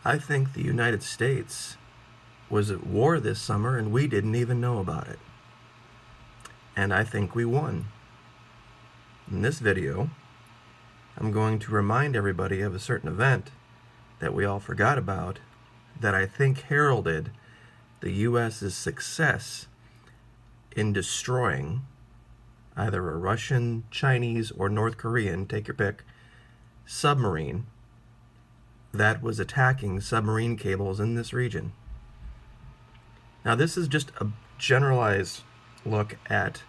I think the United States was at war this summer and we didn't even know about it. And I think we won. In this video, I'm going to remind everybody of a certain event that we all forgot about that I think heralded the U.S.'s success in destroying either a Russian, Chinese, or North Korean, take your pick, submarine that was attacking submarine cables in this region. Now, this is just a generalized look at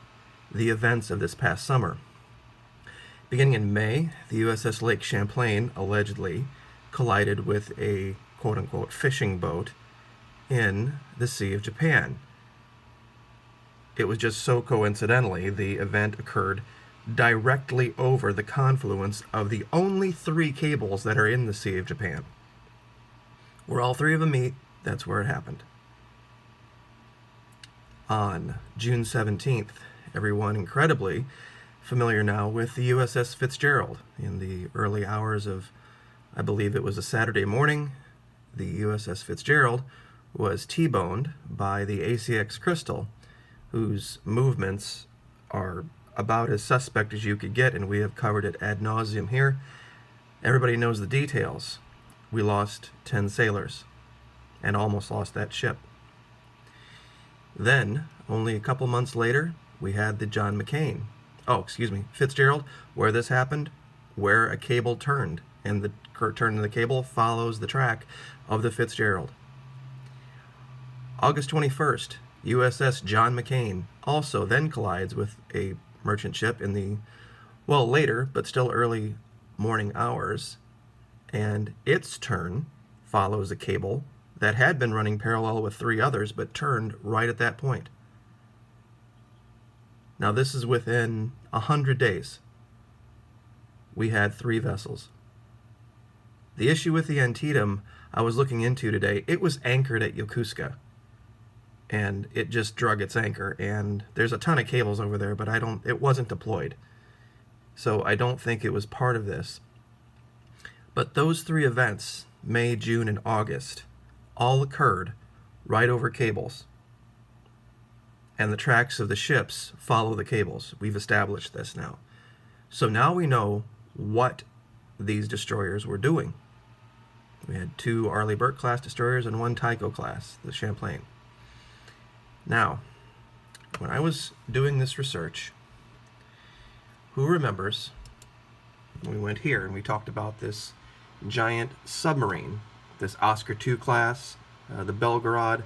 the events of this past summer. Beginning in May, the USS Lake Champlain allegedly collided with a quote-unquote fishing boat in the Sea of Japan. It was just so coincidentally, the event occurred directly over the confluence of the only 3 cables that are in the Sea of Japan. Where all 3 of them meet, that's where it happened. On June 17th, everyone incredibly familiar now with the USS Fitzgerald. In the early hours of, I believe it was a Saturday morning, the USS Fitzgerald was T-boned by the ACX Crystal, whose movements are about as suspect as you could get, and we have covered it ad nauseum here. Everybody knows the details. We lost 10 sailors and almost lost that ship. Then, only a couple months later, we had the Fitzgerald, where this happened, where a cable turned, and the turn of the cable follows the track of the Fitzgerald. August 21st, USS John McCain also then collides with a merchant ship in the, later, but still early morning hours, and its turn follows a cable that had been running parallel with 3 others, but turned right at that point. Now, this is within 100 days. We had 3 vessels. The issue with the Antietam I was looking into today, it was anchored at Yokosuka, and it just drug its anchor, and there's a ton of cables over there, but it wasn't deployed. So I don't think it was part of this. But those 3 events, May, June, and August, all occurred right over cables. And the tracks of the ships follow the cables. We've established this now. So now we know what these destroyers were doing. We had 2 Arleigh Burke class destroyers and 1 Tycho class, the Champlain. Now, when I was doing this research, who remembers, we went here and we talked about this giant submarine, this Oscar II class, the Belgorod.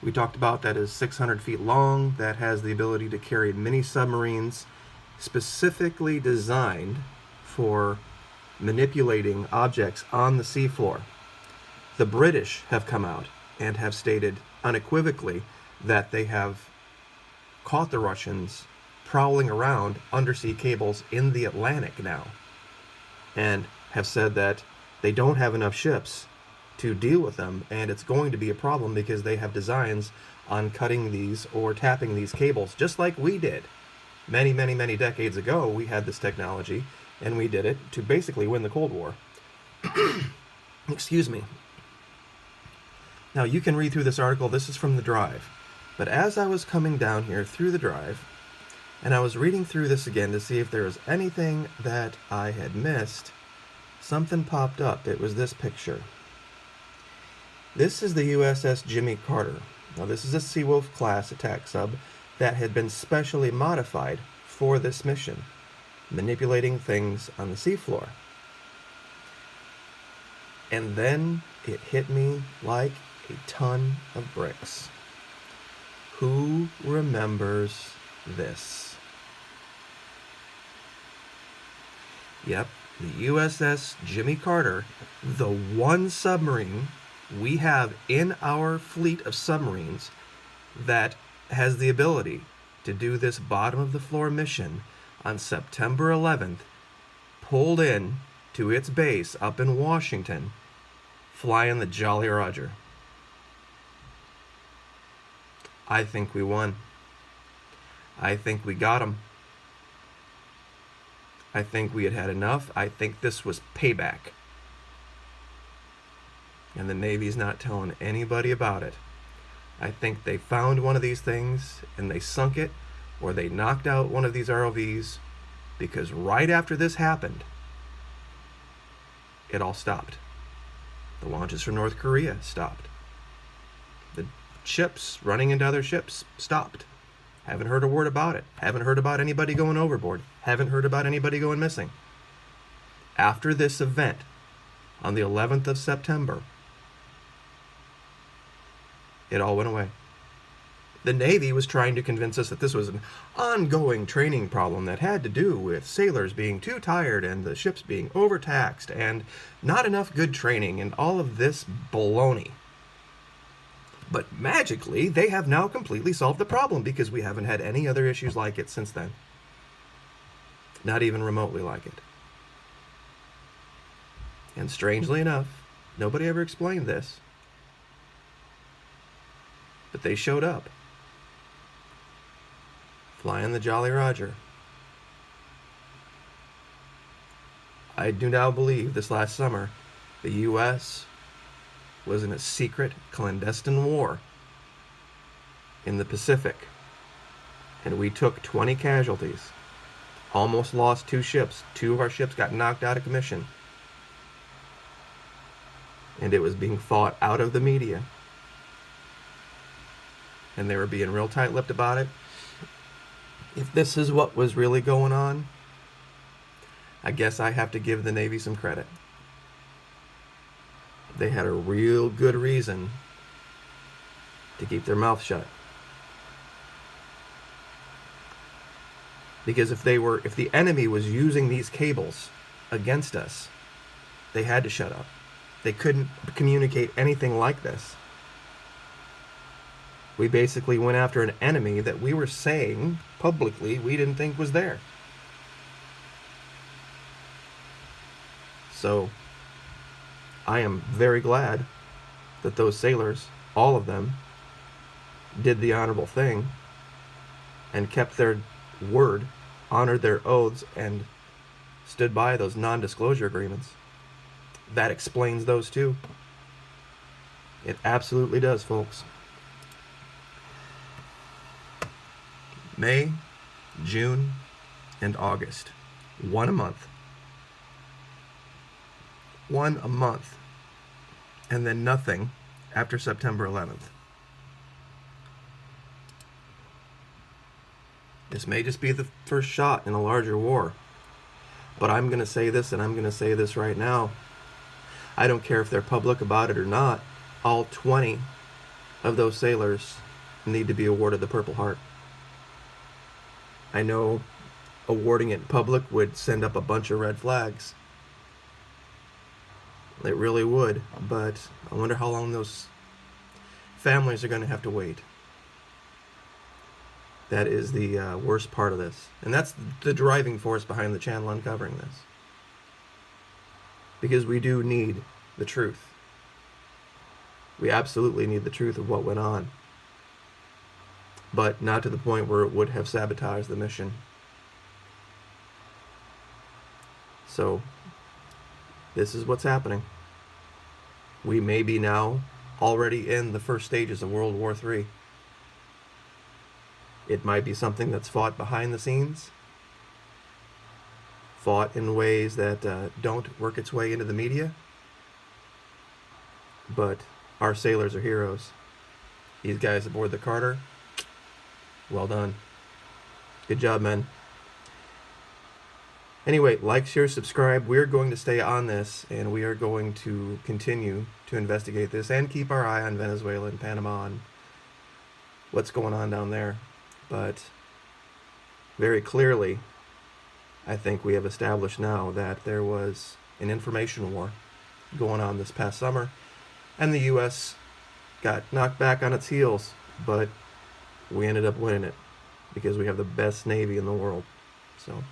We talked about that is 600 feet long, that has the ability to carry mini submarines specifically designed for manipulating objects on the seafloor. The British have come out and have stated unequivocally that they have caught the Russians prowling around undersea cables in the Atlantic now, and have said that they don't have enough ships to deal with them, and it's going to be a problem because they have designs on cutting these or tapping these cables, just like we did. Many, many, many decades ago, we had this technology, and we did it to basically win the Cold War. Excuse me. Now, you can read through this article. This is from the Drive. But as I was coming down here through the Drive, and I was reading through this again to see if there was anything that I had missed, something popped up. It was this picture. This is the USS Jimmy Carter. Now, this is a Seawolf class attack sub that had been specially modified for this mission, manipulating things on the seafloor. And then it hit me like a ton of bricks. Who remembers this? Yep, the USS Jimmy Carter, the one submarine we have in our fleet of submarines that has the ability to do this bottom-of-the-floor mission on September 11th, pulled in to its base up in Washington, flying the Jolly Roger. I think we won. I think we got him. I think we had had enough. I think this was payback. and the Navy's not telling anybody about it. I think they found one of these things and they sunk it, or they knocked out one of these ROVs, because right after this happened, it all stopped. The launches from North Korea stopped. The ships running into other ships stopped. Haven't heard a word about it. Haven't heard about anybody going overboard. Haven't heard about anybody going missing. After this event, on the 11th of September, it all went away. The Navy was trying to convince us that this was an ongoing training problem that had to do with sailors being too tired and the ships being overtaxed and not enough good training and all of this baloney. But magically, they have now completely solved the problem, because we haven't had any other issues like it since then. Not even remotely like it. And strangely enough, nobody ever explained this, but they showed up, flying the Jolly Roger. I do now believe this last summer, the U.S. was in a secret, clandestine war in the Pacific, and we took 20 casualties, almost lost 2 ships. 2 of our ships got knocked out of commission, and it was being fought out of the media, and they were being real tight-lipped about it. If this is what was really going on, I guess I have to give the Navy some credit. They had a real good reason to keep their mouth shut. Because if the enemy was using these cables against us, they had to shut up. They couldn't communicate anything like this. We basically went after an enemy that we were saying publicly we didn't think was there. So, I am very glad that those sailors, all of them, did the honorable thing and kept their word, honored their oaths, and stood by those non-disclosure agreements. That explains those too. It absolutely does, folks. May, June, and August. 1 a month. 1 a month. And then nothing after September 11th. This may just be the first shot in a larger war. But I'm going to say this, and I'm going to say this right now. I don't care if they're public about it or not. All 20 of those sailors need to be awarded the Purple Heart. I know awarding it in public would send up a bunch of red flags. It really would, but I wonder how long those families are going to have to wait. That is the worst part of this. And that's the driving force behind the channel uncovering this. Because we do need the truth. We absolutely need the truth of what went on. But not to the point where it would have sabotaged the mission. So, this is what's happening. We may be now already in the first stages of World War III. It might be something that's fought behind the scenes, fought in ways that don't work its way into the media, but our sailors are heroes. These guys aboard the Carter, well done. Good job, men. Anyway, like, share, subscribe. We're going to stay on this, and we are going to continue to investigate this and keep our eye on Venezuela and Panama and what's going on down there. But very clearly, I think we have established now that there was an information war going on this past summer, and the U.S. got knocked back on its heels, but we ended up winning it because we have the best Navy in the world. So,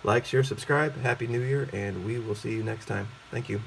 like, share, subscribe. Happy New Year, and we will see you next time. Thank you.